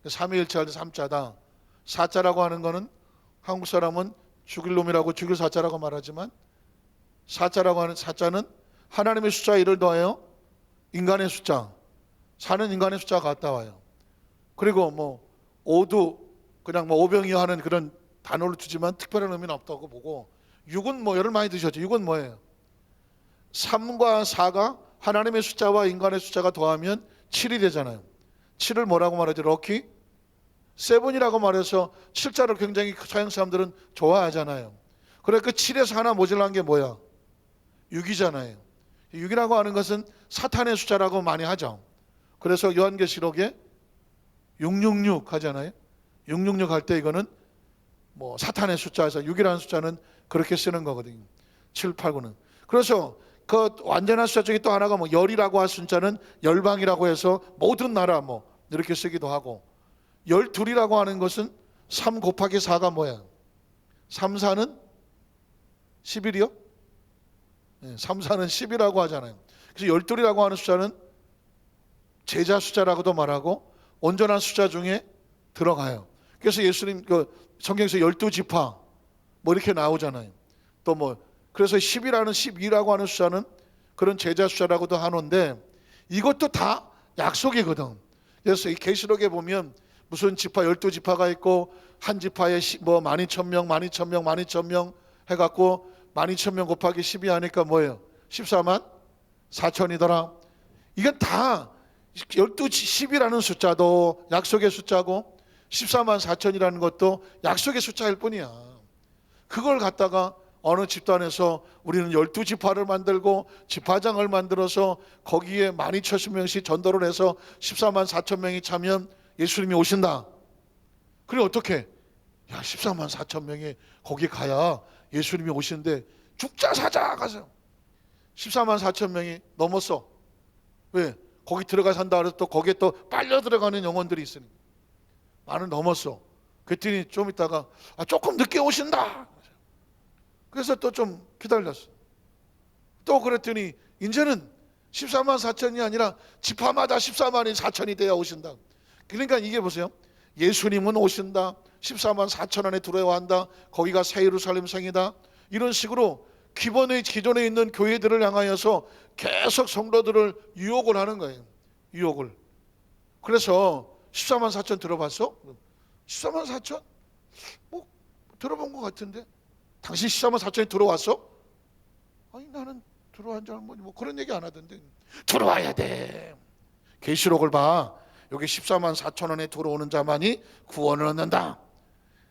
삼위일체할 때 3자다. 4자라고 하는 것은 한국 사람은 죽일 놈이라고 죽일 사자라고 말하지만 4자라고 하는 4자는 하나님의 숫자 1을 더해요 인간의 숫자. 4는 인간의 숫자가 같다 와요. 그리고 뭐 5도 그냥 뭐 오병이어 하는 그런 단어를 주지만 특별한 의미는 없다고 보고, 6은 뭐 열을 많이 드셨죠. 6은 뭐예요? 3과 4가 하나님의 숫자와 인간의 숫자가 더하면 7이 되잖아요. 7을 뭐라고 말하죠? 럭키 세븐이라고 말해서 7자를 굉장히 서양 사람들은 좋아하잖아요. 그래 그 7에서 하나 모자란 게 뭐야? 6이잖아요. 6이라고 하는 것은 사탄의 숫자라고 많이 하죠. 그래서 요한계시록에 666 하잖아요. 666 할 때 이거는 뭐 사탄의 숫자에서 6이라는 숫자는 그렇게 쓰는 거거든요. 7, 8, 9는. 그래서 그 완전한 숫자 중에 또 하나가 뭐 열이라고 할 숫자는 열방이라고 해서 모든 나라 뭐 이렇게 쓰기도 하고, 12이라고 하는 것은 3 곱하기 4가 뭐야? 3, 4는 11이요? 3, 4는 10이라고 하잖아요. 그래서 12이라고 하는 숫자는 제자 숫자라고도 말하고 온전한 숫자 중에 들어가요. 그래서 예수님 그 성경에서 12지파 뭐 이렇게 나오잖아요. 또 뭐 그래서 10이라는 12라고 하는 숫자는 그런 제자 숫자라고도 하는데 이것도 다 약속이거든. 그래서 이 계시록에 보면 무슨 지파 12지파가 있고 한 지파에 뭐 12,000명 12,000명 12,000명 해갖고 12,000명 곱하기 12 하니까 뭐예요? 14만 4천이더라. 이건 다 10이라는 숫자도 약속의 숫자고 14만 4천이라는 것도 약속의 숫자일 뿐이야. 그걸 갖다가 어느 집단에서 우리는 12지파를 만들고 지파장을 만들어서 거기에 12,000명씩 전도를 해서 14만 4천 명이 차면 예수님이 오신다. 그래 어떻게? 야 14만 4천 명이 거기 가야 예수님이 오시는데 죽자 사자 가서 14만 4천 명이 넘었어. 왜? 거기 들어가 산다 그래서 또 거기에 또 빨려 들어가는 영혼들이 있으니 많은 넘었어. 그랬더니 좀 있다가 조금 늦게 오신다. 그래서 또 좀 기다렸어. 또 그랬더니 이제는 14만 4천이 아니라 지파마다 14만이 4천이 돼야 오신다. 그러니까 이게 보세요. 예수님은 오신다. 14만 4천 안에 들어야 한다. 거기가 새 예루살렘 성이다. 이런 식으로 기존에 있는 교회들을 향하여서 계속 성도들을 유혹을 하는 거예요. 유혹을. 그래서 14만 4천 들어봤어? 14만 4천? 뭐 들어본 것 같은데. 당신 14만 4천이 들어왔어? 아니 나는 들어간 줄 알고 뭐 그런 얘기 안 하던데. 들어와야 돼. 계시록을 봐. 여기 14만 4천 원에 들어오는 자만이 구원을 얻는다.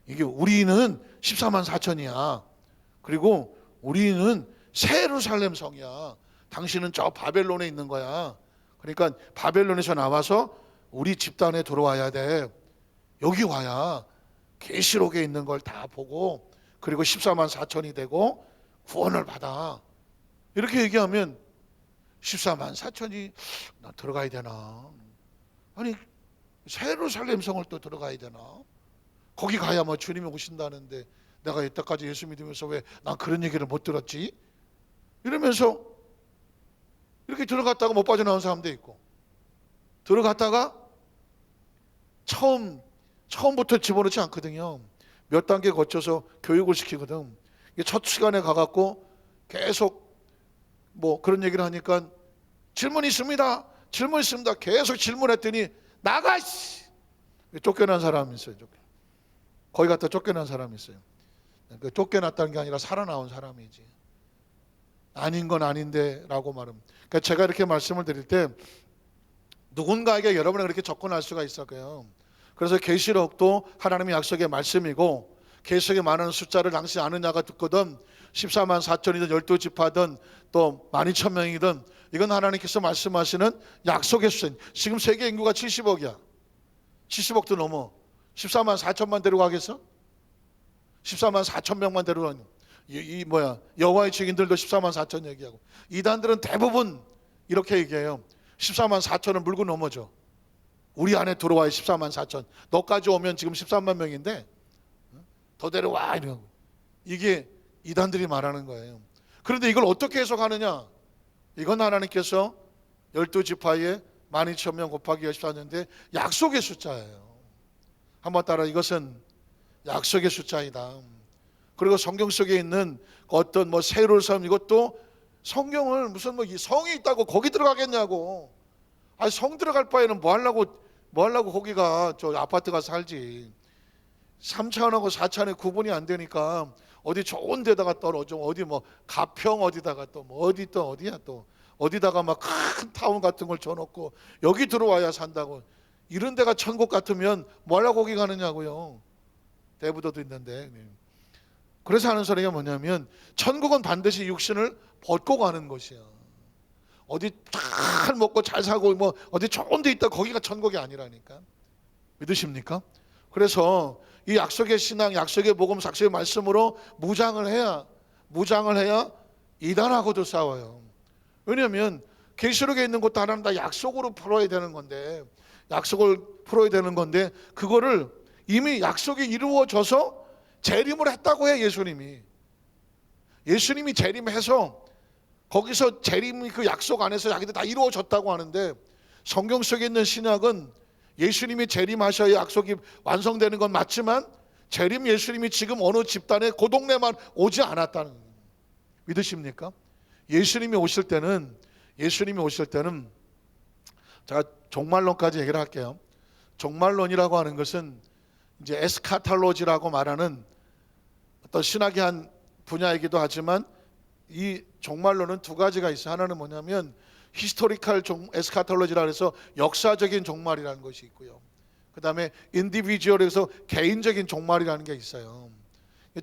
이게 우리는 14만 4천이야. 그리고 우리는 새 예루살렘 성이야. 당신은 저 바벨론에 있는 거야. 그러니까 바벨론에서 나와서 우리 집단에 들어와야 돼. 여기 와야 계시록에 있는 걸 다 보고 그리고 14만 4천이 되고 구원을 받아. 이렇게 얘기하면 14만 4천이 나 들어가야 되나? 아니 새 예루살렘 성을 또 들어가야 되나? 거기 가야 뭐 주님이 오신다는데 내가 이때까지 예수 믿으면서 왜 난 그런 얘기를 못 들었지? 이러면서 이렇게 들어갔다가 못 빠져나온 사람도 있고 들어갔다가 처음부터 집어넣지 않거든요. 몇 단계 거쳐서 교육을 시키거든. 첫 시간에 가갖고 계속 뭐 그런 얘기를 하니까 질문 있습니다. 질문 있습니다. 계속 질문했더니 나가! 쫓겨난 사람이 있어요. 거기 갔다 쫓겨난 사람이 있어요. 쫓겨났다는 게 아니라 살아나온 사람이지. 아닌 건 아닌데 라고 말합니다. 그러니까 제가 이렇게 말씀을 드릴 때 누군가에게 여러분이 그렇게 접근할 수가 있어요. 그래서 계시록도 하나님의 약속의 말씀이고 계시록에 많은 숫자를 당시 아느냐가 듣거든 14만 4천이든 12지파든 또 12,000명이든 이건 하나님께서 말씀하시는 약속의 숫자. 지금 세계 인구가 70억이야. 70억도 넘어. 14만 4천만 데려가겠어? 14만 4천 명만 데려가는 여호와의 증인들도 14만 4천 얘기하고 이단들은 대부분 이렇게 얘기해요. 14만 4천을 물고 넘어져. 우리 안에 들어와야 14만 4천. 너까지 오면 지금 13만 명인데 더 데려와 이러고. 이게 이단들이 말하는 거예요. 그런데 이걸 어떻게 해석하느냐? 이건 하나님께서 12지파에 12,000명 곱하기 14년인데 약속의 숫자예요. 한번 따라 이것은 약속의 숫자이다. 그리고 성경 속에 있는 어떤 뭐 새 예루살렘 이것도 성경을 무슨 뭐 성이 있다고 거기 들어가겠냐고. 아니 성 들어갈 바에는 뭐 하려고 거기가 저 아파트 가서 살지. 3차원하고 4차원의 구분이 안 되니까 어디 좋은 데다가 떨어져. 어디 뭐 가평 어디다가 또 뭐 어디 또 어디야 또 어디다가 막 큰 타운 같은 걸 줘놓고 여기 들어와야 산다고. 이런 데가 천국 같으면 뭐 하려고 거기 가느냐고요. 대부도도 있는데. 그래서 하는 소리가 뭐냐면 천국은 반드시 육신을 벗고 가는 것이야. 어디 잘 먹고 잘 사고 뭐 어디 좋은 데 있다 거기가 천국이 아니라니까. 믿으십니까? 그래서 이 약속의 신앙, 약속의 복음, 약속의 말씀으로 무장을 해야 이단하고도 싸워요. 왜냐하면 계시록에 있는 것도 하나는 다 약속으로 풀어야 되는 건데 그거를 이미 약속이 이루어져서 재림을 했다고 해. 예수님이 재림해서 거기서 재림이 그 약속 안에서 자기들 다 이루어졌다고 하는데 성경 속에 있는 신약은 예수님이 재림하셔야 약속이 완성되는 건 맞지만 예수님이 지금 어느 집단에 그 동네만 오지 않았다는 거예요. 믿으십니까? 예수님이 오실 때는 제가 종말론까지 얘기를 할게요. 종말론이라고 하는 것은 이제 에스카탈로지라고 말하는 어떤 신학의 한 분야이기도 하지만 이 종말론은 두 가지가 있어요. 하나는 뭐냐면 히스토리컬 에스카톨로지라 해서 역사적인 종말이라는 것이 있고요. 그 다음에 인디비주얼에서 개인적인 종말이라는 게 있어요.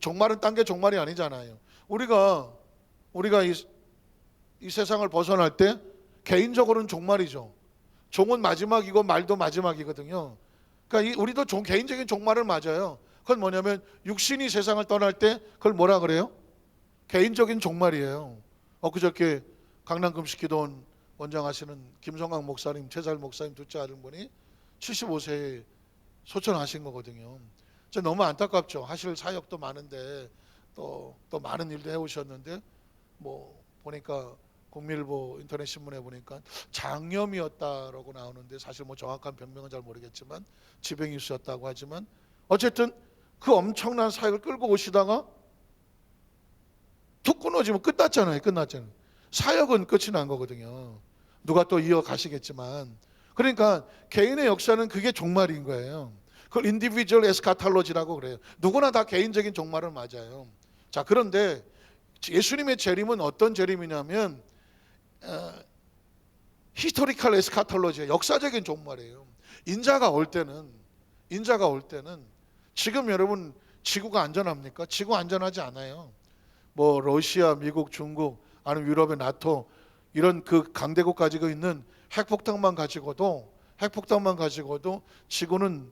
종말은 딴 게 종말이 아니잖아요. 우리가 이 세상을 벗어날 때 개인적으로는 종말이죠. 종은 마지막이고 말도 마지막이거든요. 그러니까 우리도 개인적인 종말을 맞아요. 그건 뭐냐면 육신이 세상을 떠날 때 그걸 뭐라 그래요? 개인적인 종말이에요. 엊그저께 강남금식기도원 원장하시는 김성강 목사님, 최잘 목사님 둘째 아들분이 75세에 소천하신 거거든요. 너무 안타깝죠. 하실 사역도 많은데 또 많은 일도 해오셨는데 뭐 보니까 국민일보 인터넷 신문에 보니까 장염이었다라고 나오는데 사실 뭐 정확한 병명은 잘 모르겠지만 지병이 있었다고 하지만 어쨌든 그 엄청난 사역을 끌고 오시다가 툭 끊어지면 끝났잖아요. 사역은 끝이 난 거거든요. 누가 또 이어가시겠지만 그러니까 개인의 역사는 그게 종말인 거예요. 그걸 인디비주얼 에스카탈로지라고 그래요. 누구나 다 개인적인 종말을 맞아요. 자, 그런데 예수님의 재림은 어떤 재림이냐면 히스토리컬 에스카탈로지예요. 역사적인 종말이에요. 인자가 올 때는 지금 여러분 지구가 안전합니까? 지구 안전하지 않아요. 뭐 러시아, 미국, 중국 아니면 유럽의 나토 이런 그 강대국 가지고 있는 핵폭탄만 가지고도 지구는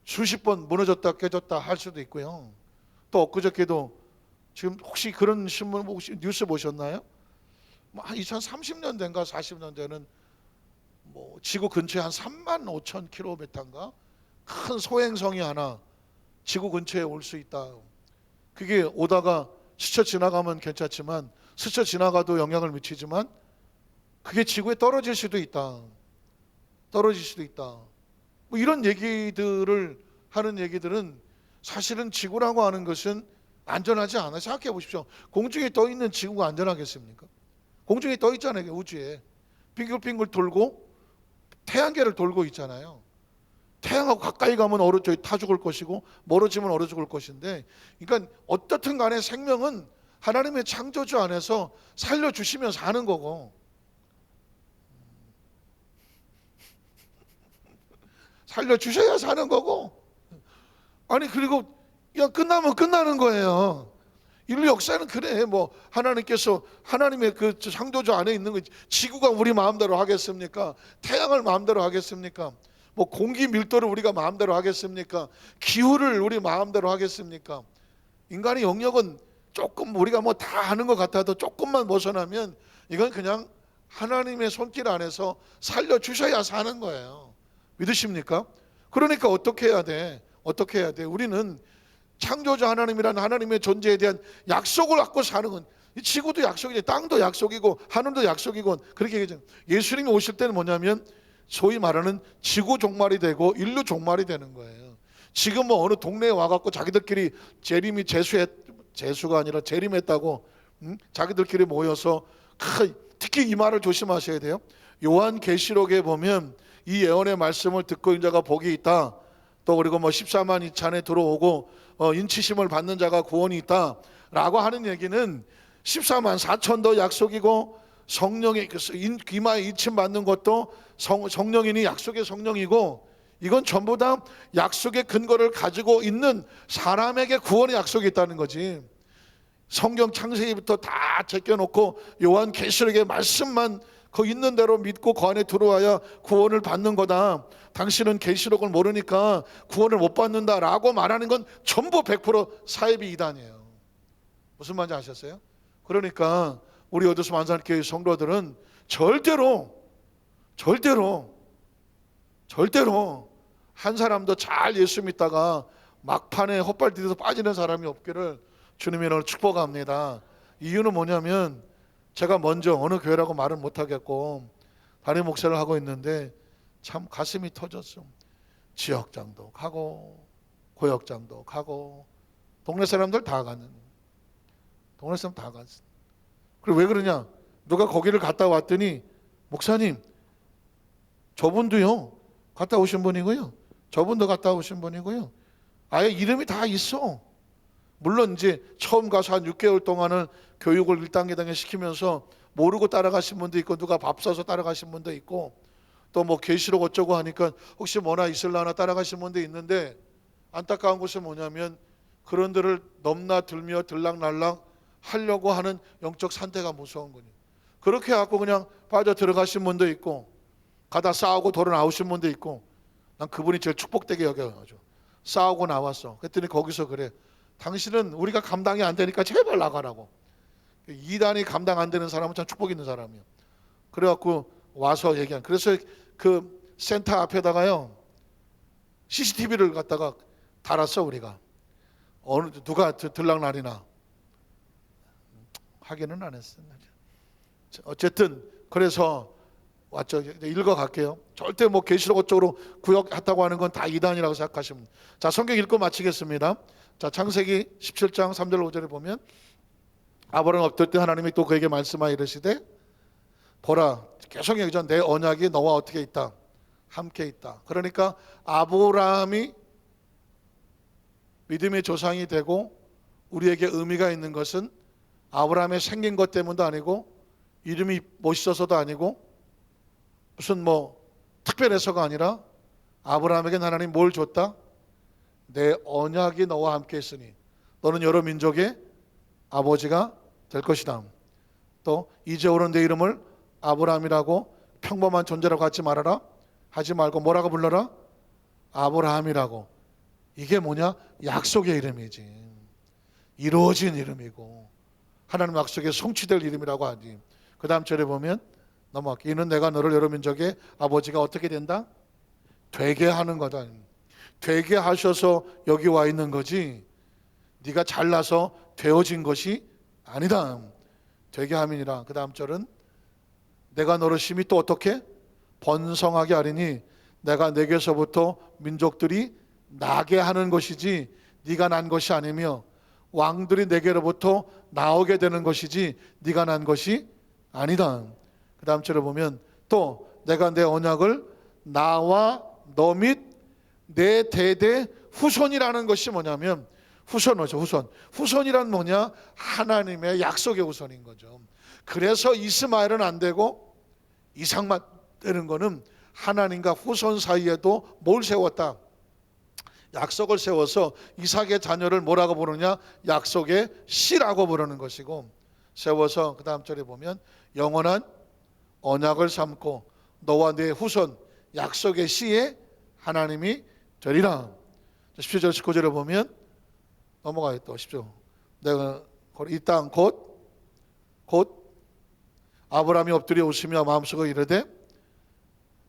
수십 번 무너졌다 깨졌다 할 수도 있고요. 또 엊그저께도 지금 혹시 그런 신문 혹시 뉴스 보셨나요? 한 2030년대인가 40년대는 뭐 지구 근처에 한 35,000km인가 큰 소행성이 하나 지구 근처에 올 수 있다. 그게 오다가 스쳐 지나가면 괜찮지만 스쳐 지나가도 영향을 미치지만 그게 지구에 떨어질 수도 있다. 뭐 이런 얘기들을 하는 얘기들은 사실은 지구라고 하는 것은 안전하지 않아요. 생각해 보십시오. 공중에 떠 있는 지구가 안전하겠습니까? 공중에 떠 있잖아요. 우주에 빙글빙글 돌고 태양계를 돌고 있잖아요. 태양하고 가까이 가면 타 죽을 것이고 멀어지면 얼어 죽을 것인데, 그러니까 어떻든 간에 생명은 하나님의 창조주 안에서 살려주시면 사는 거고, 살려주셔야 사는 거고, 아니 그리고 끝나면 끝나는 거예요. 인류 역사는 그래. 뭐 하나님께서 하나님의 그 창조주 안에 있는 거, 지구가 우리 마음대로 하겠습니까? 태양을 마음대로 하겠습니까? 뭐 공기 밀도를 우리가 마음대로 하겠습니까? 기후를 우리 마음대로 하겠습니까? 인간의 영역은 조금 우리가 뭐 다 하는 것 같아도 조금만 벗어나면 이건 그냥 하나님의 손길 안에서 살려주셔야 사는 거예요. 믿으십니까? 그러니까 어떻게 해야 돼? 우리는 창조주 하나님이라는 하나님의 존재에 대한 약속을 갖고 사는 건, 이 지구도 약속이지, 땅도 약속이고 하늘도 약속이고, 그렇게 얘기하잖아요. 예수님이 오실 때는 뭐냐면 소위 말하는 지구 종말이 되고 인류 종말이 되는 거예요. 지금 뭐 어느 동네에 와갖고 자기들끼리 재수가 아니라 재림했다고 자기들끼리 모여서 특히 이 말을 조심하셔야 돼요. 요한계시록에 보면 이 예언의 말씀을 듣고 있는 자가 복이 있다. 또 그리고 뭐 14만 이찬에 들어오고 인치심을 받는 자가 구원이 있다 라고 하는 얘기는 14만 4천도 약속이고 성령의 귀마에 이침 받는 것도 성령이니 약속의 성령이고, 이건 전부 다 약속의 근거를 가지고 있는 사람에게 구원의 약속이 있다는 거지. 성경 창세기부터 다 제껴놓고 요한계시록의 말씀만 그 있는 대로 믿고 그 안에 들어와야 구원을 받는 거다. 당신은 계시록을 모르니까 구원을 못 받는다라고 말하는 건 전부 100% 사이비 이단이에요. 무슨 말인지 아셨어요? 그러니까 우리 어디서 만사교회 성도들은 절대로 한 사람도 잘 예수 믿다가 막판에 헛발 디뎌서 빠지는 사람이 없기를 주님의 이름으로 축복합니다. 이유는 뭐냐면 제가 먼저 어느 교회라고 말은 못하겠고 담임 목사를 하고 있는데 참 가슴이 터졌어. 지역장도 가고 고역장도 가고 동네 사람들 다 갔어. 그리고 왜 그러냐? 누가 거기를 갔다 왔더니 목사님 저분도요 갔다 오신 분이고요, 저분도 갔다 오신 분이고요, 아예 이름이 다 있어. 물론 이제 처음 가서 한 6개월 동안은 교육을 1단계 단계 시키면서 모르고 따라가신 분도 있고 누가 밥 사서 따라가신 분도 있고 또 뭐 계시록 어쩌고 하니까 혹시 뭐나 있을라나 따라가신 분도 있는데, 안타까운 것은 뭐냐면 그런 데를 넘나들며 들락날락 하려고 하는 영적 상태가 무서운 거니. 그렇게 해갖고 그냥 빠져 들어가신 분도 있고 가다 싸우고 돌아 나오신 분도 있고, 난 그분이 제일 축복되게 여겨가지고 싸우고 나왔어. 그랬더니 거기서 그래, 당신은 우리가 감당이 안 되니까 제발 나가라고. 이단이 감당 안 되는 사람은 참 축복 있는 사람이야. 그래갖고 와서 얘기한. 그래서 그 센터 앞에다가요 CCTV를 갖다가 달았어. 우리가 어느 누가 들락날이나 하기는 안 했어. 어쨌든 그래서 왔죠. 읽어갈게요. 절대 뭐 계시록 쪽으로 구역했다고 하는 건 다 이단이라고 생각하시면. 자, 성경 읽고 마치겠습니다. 자, 창세기 17장 3절 5절에 보면 아브라함 엎드릴 때 하나님이 또 그에게 말씀하여 이르시되 보라, 계속 얘기하죠. 내 언약이 너와 어떻게 있다? 함께 있다. 그러니까 아브라함이 믿음의 조상이 되고 우리에게 의미가 있는 것은 아브라함의 생긴 것 때문도 아니고 이름이 멋있어서도 아니고 무슨 뭐 특별해서가 아니라 아브라함에게 하나님 뭘 줬다? 내 언약이 너와 함께 있으니 너는 여러 민족의 아버지가 될 것이다. 또 이제오는 내 이름을 아브라함이라고 평범한 존재라고 하지 말고 뭐라고 불러라? 아브라함이라고. 이게 뭐냐? 약속의 이름이지. 이루어진 이름이고 하나님 약속에 성취될 이름이라고 하지. 그 다음 절에 보면 넘어갈게. 이는 내가 너를 여러 민족의 아버지가 어떻게 된다? 되게 하는 거다. 되게 하셔서 여기 와 있는 거지 네가 잘나서 되어진 것이 아니다. 되게 함이니라. 그 다음 절은 내가 너를 심히 또 어떻게? 번성하게 하리니 내가 내게서부터 민족들이 나게 하는 것이지 네가 난 것이 아니며 왕들이 내게로부터 나오게 되는 것이지 네가 난 것이 아니다. 그 다음 절에 보면 또 내가 내 언약을 나와 너 및 내 대대 후손이라는 것이 뭐냐면 후손이죠. 후손이란 뭐냐? 하나님의 약속의 후손인 거죠. 그래서 이스마엘은 안 되고 이삭만 되는 거는 하나님과 후손 사이에도 뭘 세웠다? 약속을 세워서 이삭의 자녀를 뭐라고 부르냐? 약속의 씨라고 부르는 것이고 세워서 그 다음 절에 보면 영원한 언약을 삼고 너와 내 후손 약속의 씨에 하나님이 되리라. 17절 19절에 보면 넘어가요. 또 10절 내가 이 땅 곧 아브라함이 엎드려 웃으며 마음속에 이르되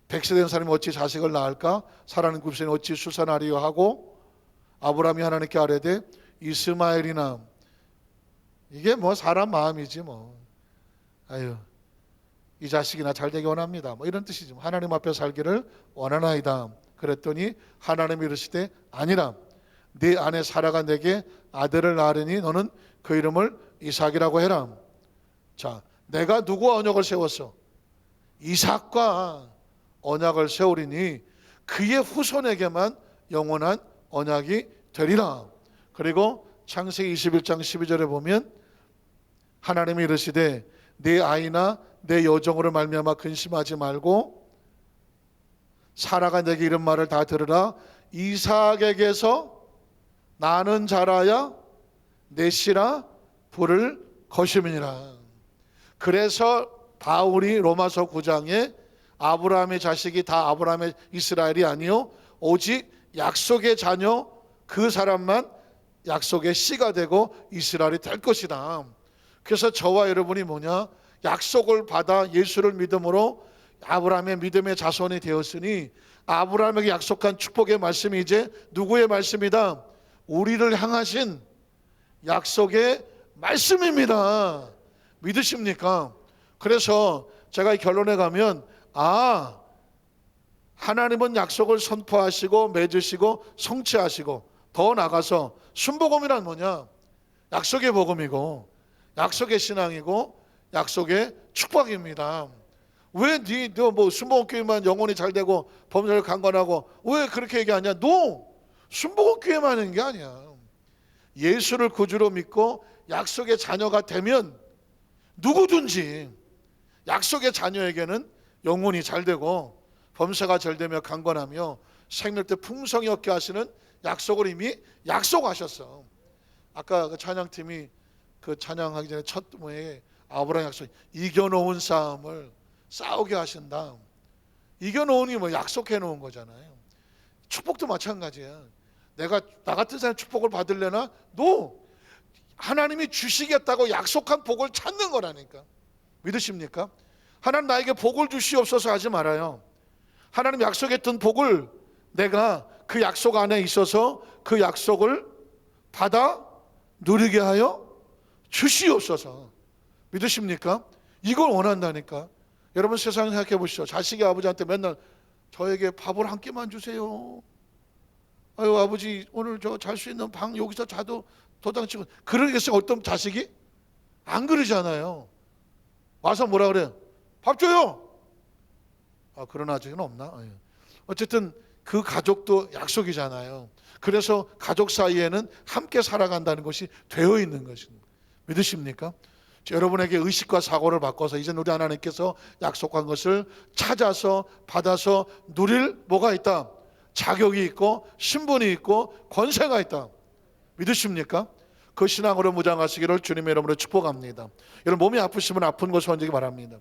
100세 된 사람이 어찌 자식을 낳을까? 살아는 90세는 어찌 수산하리요 하고 아브라함이 하나님께 아뢰되 이스마엘이나. 이게 뭐 사람 마음이지 뭐. 아유 이 자식이나 잘되기 원합니다. 뭐 이런 뜻이지. 하나님 앞에 살기를 원하나이다. 그랬더니 하나님이 이르시되 아니라 네 아내 사라가 내게 아들을 낳으리니 너는 그 이름을 이삭이라고 해라. 자, 내가 누구와 언약을 세웠어? 이삭과 언약을 세우리니 그의 후손에게만 영원한 언약이 되리라. 그리고 창세기 21장 12절에 보면 하나님이 이르시되 네 아이나 내 여종으로 말미암아 근심하지 말고 사라가 내게 이런 말을 다 들으라. 이삭에게서 나는 자라야 내 씨라 부를 것임이니라. 그래서 바울이 로마서 9장에 아브라함의 자식이 다 아브라함의 이스라엘이 아니요 오직 약속의 자녀 그 사람만 약속의 씨가 되고 이스라엘이 될 것이다. 그래서 저와 여러분이 뭐냐? 약속을 받아 예수를 믿음으로 아브라함의 믿음의 자손이 되었으니 아브라함에게 약속한 축복의 말씀이 이제 누구의 말씀이다? 우리를 향하신 약속의 말씀입니다. 믿으십니까? 그래서 제가 결론에 가면 하나님은 약속을 선포하시고 맺으시고 성취하시고 더 나가서 순복음이란 뭐냐? 약속의 복음이고 약속의 신앙이고 약속의 축복입니다. 왜 너 뭐 순복음교회만 영혼이 잘 되고 범죄를 강건하고 왜 그렇게 얘기하냐? 순복음교회만 하는 게 아니야. 예수를 구주로 믿고 약속의 자녀가 되면 누구든지 약속의 자녀에게는 영혼이 잘 되고 범사가 잘 되며 강건하며 생명때 풍성히 얻게 하시는 약속을 이미 약속하셨어. 아까 그 찬양팀이 그 찬양하기 전에 첫 무에 아브라함 약속, 이겨놓은 싸움을 싸우게 하신다. 이겨놓으니 뭐 약속해 놓은 거잖아요. 축복도 마찬가지야. 내가 나 같은 사람 축복을 받으려나? 하나님이 주시겠다고 약속한 복을 찾는 거라니까. 믿으십니까? 하나님 나에게 복을 주시옵소서 하지 말아요. 하나님 약속했던 복을 내가 그 약속 안에 있어서 그 약속을 받아 누리게 하여 주시옵소서. 믿으십니까? 이걸 원한다니까. 여러분 세상 생각해 보시죠. 자식이 아버지한테 맨날 저에게 밥을 한 끼만 주세요. 아유 아버지 오늘 저 잘 수 있는 방 여기서 자도 도당치고 그러겠어요? 어떤 자식이? 안 그러잖아요. 와서 뭐라 그래? 밥 줘요. 그런 아직은 없나? 어쨌든 그 가족도 약속이잖아요. 그래서 가족 사이에는 함께 살아간다는 것이 되어 있는 것입니다. 믿으십니까? 여러분에게 의식과 사고를 바꿔서 이제 우리 하나님께서 약속한 것을 찾아서 받아서 누릴 뭐가 있다? 자격이 있고 신분이 있고 권세가 있다. 믿으십니까? 그 신앙으로 무장하시기를 주님의 이름으로 축복합니다. 여러분 몸이 아프시면 아픈 것을 얹기 바랍니다.